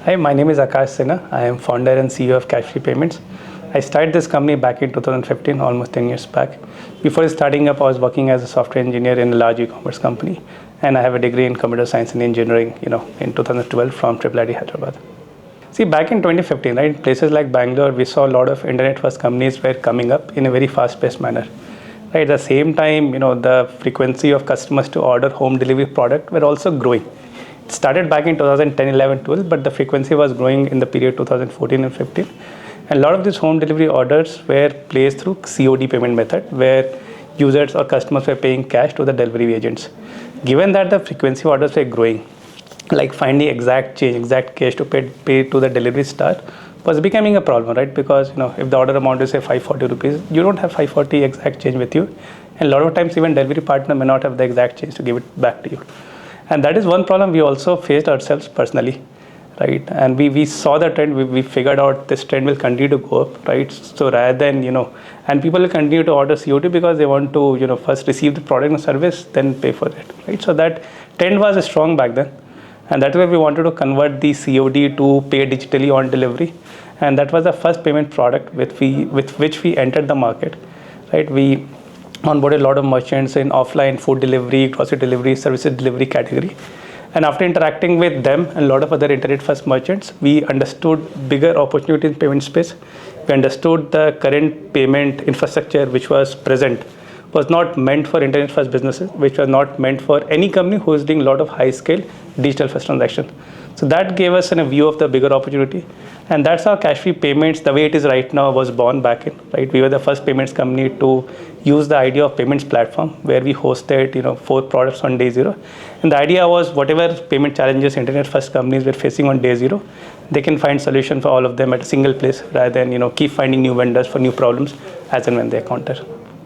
Hi, my name is Akash Sinha. I am founder and CEO of Cashfree Payments. I started this company back in 2015, almost 10 years back. Before starting up, I was working as a software engineer in a large e-commerce company, and I have a degree in computer science and engineering, in 2012 from IIIT Hyderabad. See, back in 2015, right, places like Bangalore, we saw a lot of internet-first companies were coming up in a very fast-paced manner. Right, at the same time, the frequency of customers to order home delivery product were also growing. It started back in 2010, 11, 12, but the frequency was growing in the period 2014 and 15. And a lot of these home delivery orders were placed through COD payment method, where users or customers were paying cash to the delivery agents. Given that the frequency of orders were growing, like finding exact change, exact cash to pay to the delivery star was becoming a problem, right? Because if the order amount is say 540 rupees, you don't have 540 exact change with you, and a lot of times even delivery partner may not have the exact change to give it back to you. And that is one problem we also faced ourselves personally, right? And we saw the trend. We figured out this trend will continue to go up, right? So rather than and people will continue to order COD because they want to first receive the product and service, then pay for it, right? So that trend was strong back then. And that's why we wanted to convert the COD to pay digitally on delivery. And that was the first payment product with which we entered the market, right? We onboarded a lot of merchants in offline food delivery, grocery delivery, services delivery category. And after interacting with them and a lot of other internet-first merchants, we understood bigger opportunity in payment space. We understood the current payment infrastructure which was present was not meant for internet-first businesses, which was not meant for any company who is doing a lot of high-scale digital-first transaction. So that gave us a view of the bigger opportunity. And that's how Cashfree Payments, the way it is right now, was born back in, right? We were the first payments company to use the idea of payments platform where we hosted, 4 products on day 0. And the idea was whatever payment challenges internet-first companies were facing on day 0, they can find solution for all of them at a single place rather than, keep finding new vendors for new problems as and when they encounter.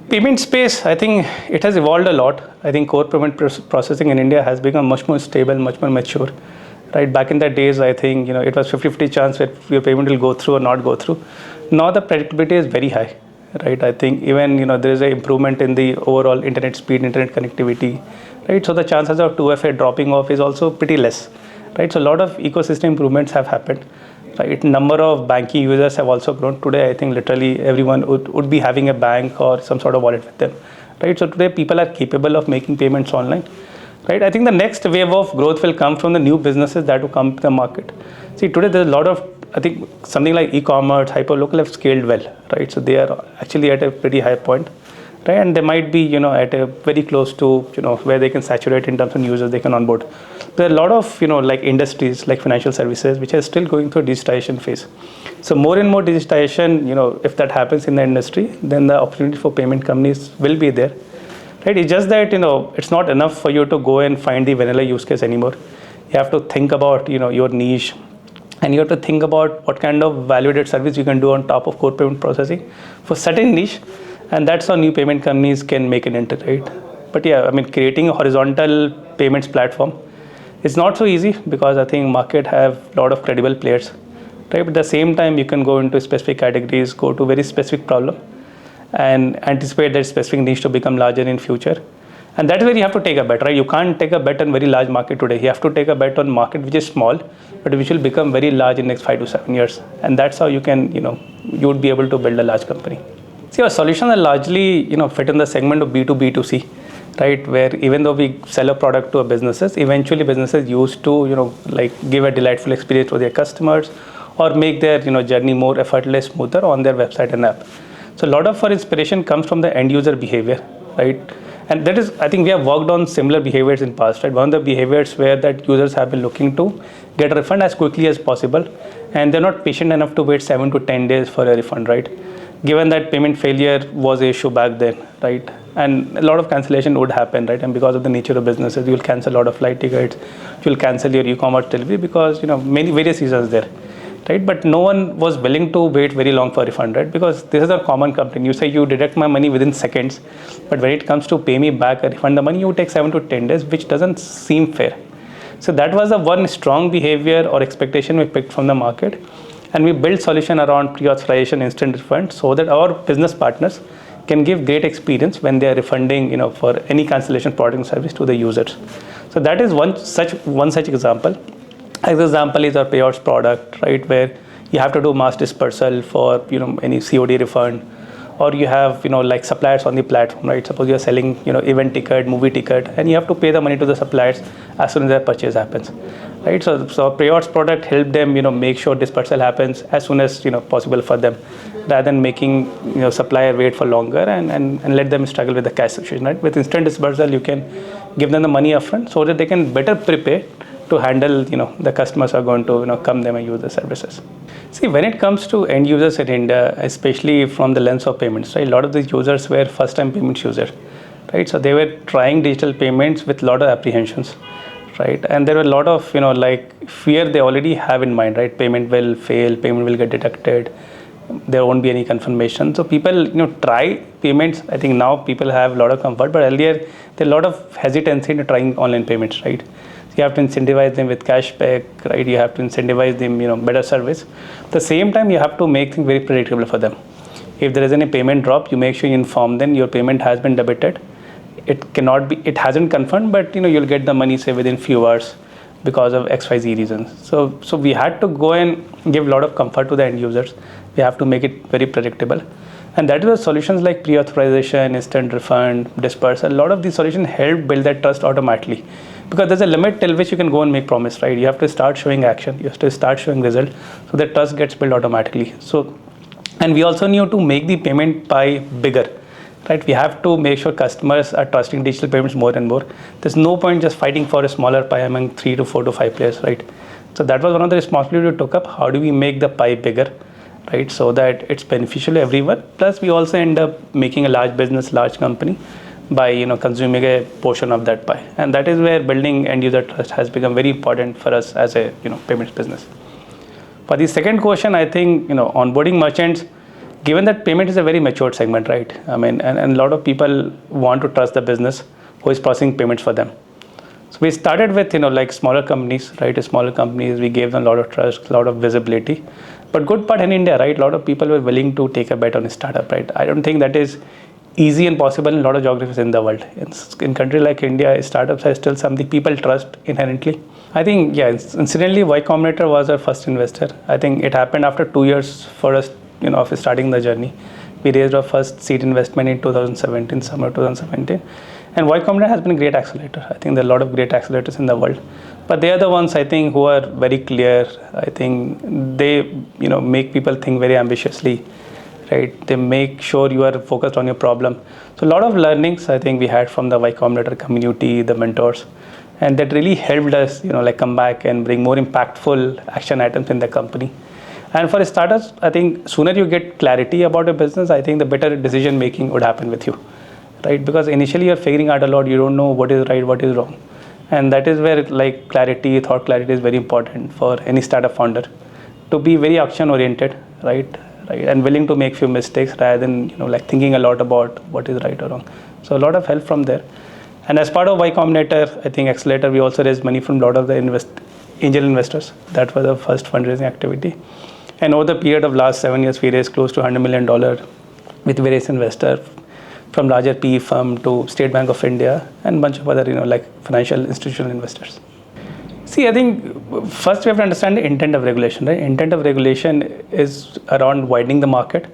Payment space, I think it has evolved a lot. I think core payment processing in India has become much more stable, much more mature. Right, back in the days, I think it was 50-50 chance that your payment will go through or not go through. Now the predictability is very high, right? I think even there is an improvement in the overall internet speed, internet connectivity, right? So the chances of 2FA dropping off is also pretty less, right? So a lot of ecosystem improvements have happened. Right, number of banking users have also grown. Today, I think literally everyone would be having a bank or some sort of wallet with them, right? So today people are capable of making payments online. Right, I think the next wave of growth will come from the new businesses that will come to the market. See, today there's a lot of, I think something like e-commerce, hyperlocal have scaled well, right? So they are actually at a pretty high point, right? And they might be, at a very close to, where they can saturate in terms of users they can onboard. There are a lot of, like industries like financial services, which are still going through digitization phase. So more and more digitization, if that happens in the industry, then the opportunity for payment companies will be there. Right, it's just that it's not enough for you to go and find the vanilla use case anymore. You have to think about your niche, and you have to think about what kind of value-added service you can do on top of core payment processing for certain niche, and that's how new payment companies can make an entry, right? But yeah, I mean, creating a horizontal payments platform is not so easy because I think market have a lot of credible players, right? But at the same time, you can go into specific categories, go to very specific problem, and anticipate that specific needs to become larger in future. And that's where you have to take a bet, right? You can't take a bet on very large market today. You have to take a bet on market which is small, but which will become very large in the next 5 to 7 years. And that's how you can, you would be able to build a large company. See, our solutions are largely, fit in the segment of B2B2C, right? Where even though we sell a product to businesses, eventually businesses used to, give a delightful experience to their customers or make their, journey more effortless, smoother on their website and app. So a lot of our inspiration comes from the end user behavior, right? And that is, I think we have worked on similar behaviors in past, right? One of the behaviors where that users have been looking to get a refund as quickly as possible, and they're not patient enough to wait 7 to 10 days for a refund, right? Given that payment failure was an issue back then, right? And a lot of cancellation would happen, right? And because of the nature of businesses, you'll cancel a lot of flight tickets, you'll cancel your e-commerce delivery because, many various reasons there. Right, but no one was willing to wait very long for a refund, right? Because this is a common complaint. You say you deduct my money within seconds, but when it comes to pay me back or refund the money, you take 7 to 10 days, which doesn't seem fair. So that was the one strong behavior or expectation we picked from the market, and we built solution around pre-authorization instant refund so that our business partners can give great experience when they are refunding, for any cancellation product and service to the users. So that is one such example. As example is our payouts product, right, where you have to do mass dispersal for any COD refund, or you have like suppliers on the platform, right? Suppose you're selling event ticket, movie ticket, and you have to pay the money to the suppliers as soon as their purchase happens, right? So payouts product help them make sure dispersal happens as soon as possible for them, rather than making supplier wait for longer and let them struggle with the cash situation, right? With instant dispersal, you can give them the money upfront so that they can better prepare to handle the customers are going to come them and use the services. See, when it comes to end users in India, especially from the lens of payments, right, a lot of these users were first time payments users, right? So they were trying digital payments with a lot of apprehensions, right? And there were a lot of like fear they already have in mind, right? Payment will fail, payment will get deducted, there won't be any confirmation. So people try payments. I think now people have a lot of comfort, but earlier there a lot of hesitancy in trying online payments, right? You have to incentivize them with cashback, right? You have to incentivize them, better service. At the same time, you have to make things very predictable for them. If there is any payment drop, you make sure you inform them your payment has been debited. It hasn't confirmed, but you'll get the money say within few hours because of XYZ reasons. So we had to go and give a lot of comfort to the end users. We have to make it very predictable. And that is where solutions like pre-authorization, instant refund, dispersal, a lot of these solutions help build that trust automatically. Because there's a limit till which you can go and make promise, right? You have to start showing action, you have to start showing result, so that trust gets built automatically. And we also need to make the payment pie bigger, right? We have to make sure customers are trusting digital payments more and more. There's no point just fighting for a smaller pie among 3 to 4 to 5 players, right? So that was one of the responsibilities we took up. How do we make the pie bigger, right? So that it's beneficial to everyone. Plus, we also end up making a large business, large company, by consuming a portion of that pie. And that is where building end user trust has become very important for us as a payments business. For the second question, I think onboarding merchants, given that payment is a very matured segment, right? I mean, and a lot of people want to trust the business who is processing payments for them. So we started with like smaller companies, right? Smaller companies, we gave them a lot of trust, a lot of visibility. But good part in India, right? A lot of people were willing to take a bet on a startup, right? I don't think that is easy and possible in a lot of geographies in the world. In country like India, startups are still something people trust inherently. I think, incidentally, Y Combinator was our first investor. I think it happened after 2 years for us, of starting the journey. We raised our first seed investment in 2017, summer 2017. And Y Combinator has been a great accelerator. I think there are a lot of great accelerators in the world. But they are the ones, I think, who are very clear. I think they, make people think very ambitiously, right? They make sure you are focused on your problem. So a lot of learnings I think we had from the Y Combinator community, the mentors, and that really helped us, like come back and bring more impactful action items in the company. And for startups, I think sooner you get clarity about a business, I think the better decision making would happen with you, right? Because initially you're figuring out a lot, you don't know what is right, what is wrong. And that is where like clarity, thought clarity is very important for any startup founder to be very action oriented, right? And willing to make few mistakes rather than like thinking a lot about what is right or wrong. So a lot of help from there. And as part of Y Combinator, I think Accelerator, we also raised money from a lot of the angel investors. That was the first fundraising activity. And over the period of last 7 years, we raised close to $100 million with various investors, from larger PE firm to State Bank of India and a bunch of other like financial institutional investors. See, I think first we have to understand the intent of regulation, right? Intent of regulation is around widening the market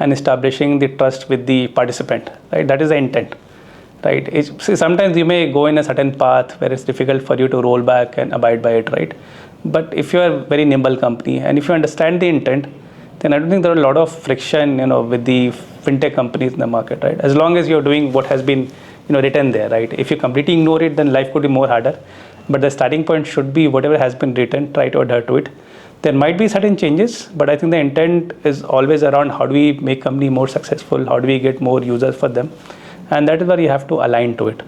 and establishing the trust with the participant, right? That is the intent, right? See, sometimes you may go in a certain path where it's difficult for you to roll back and abide by it, right? But if you are a very nimble company and if you understand the intent, then I don't think there are a lot of friction, with the fintech companies in the market, right? As long as you're doing what has been, written there, right? If you completely ignore it, then life could be more harder. But the starting point should be whatever has been written, try to adhere to it. There might be certain changes, but I think the intent is always around how do we make company more successful, how do we get more users for them, and that is where you have to align to it,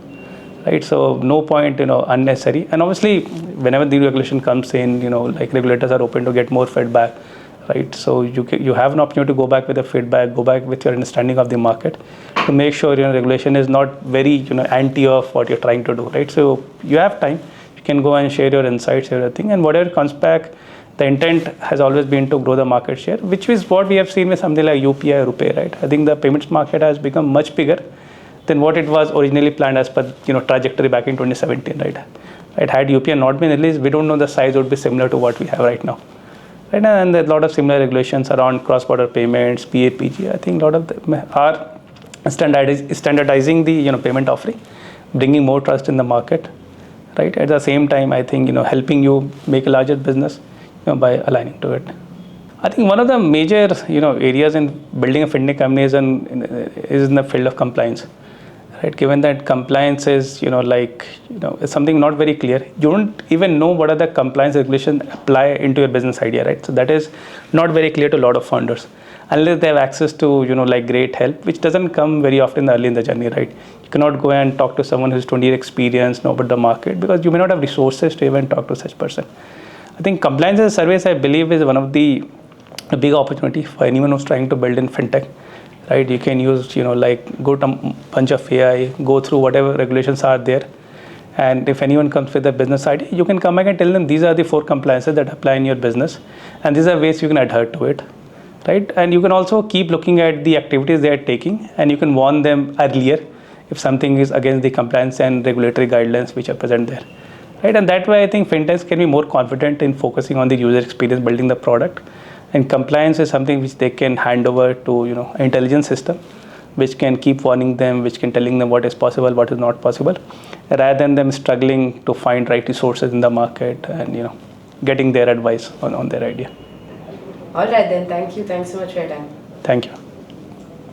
right? So no point, unnecessary. And obviously, whenever the regulation comes in, like regulators are open to get more feedback, right? So you have an opportunity to go back with the feedback, go back with your understanding of the market to make sure regulation is not very anti of what you're trying to do, right? So you have time. Can go and share your insights, everything, and whatever comes back, the intent has always been to grow the market share, which is what we have seen with something like UPI or RuPay, right? I think the payments market has become much bigger than what it was originally planned as per trajectory back in 2017, right? Right? Had UPI not been released, we don't know the size would be similar to what we have right now. Right? And there are a lot of similar regulations around cross-border payments, PAPG. I think a lot of them are standardizing the payment offering, bringing more trust in the market. Right? At the same time, I think helping you make a larger business by aligning to it. I think one of the major areas in building a fintech company is in the field of compliance. Right, given that compliance is is something not very clear, you don't even know what are the compliance regulations apply into your business idea, right? So that is not very clear to a lot of founders unless they have access to great help, which doesn't come very often early in the journey, right? You cannot go and talk to someone who's 20 years experience, know about the market, because you may not have resources to even talk to such person. I think compliance as a service, I believe, is one of the big opportunity for anyone who's trying to build in fintech. Right, you can use go to a bunch of AI, go through whatever regulations are there, and if anyone comes with a business idea, you can come back and tell them these are the 4 compliances that apply in your business, and these are ways you can adhere to it, right? And you can also keep looking at the activities they are taking, and you can warn them earlier if something is against the compliance and regulatory guidelines which are present there, right? And that way, I think fintechs can be more confident in focusing on the user experience, building the product. And compliance is something which they can hand over to an intelligence system, which can keep warning them, which can telling them what is possible, what is not possible, rather than them struggling to find right resources in the market and getting their advice on their idea. All right then. Thank you. Thanks so much for your time. Thank you.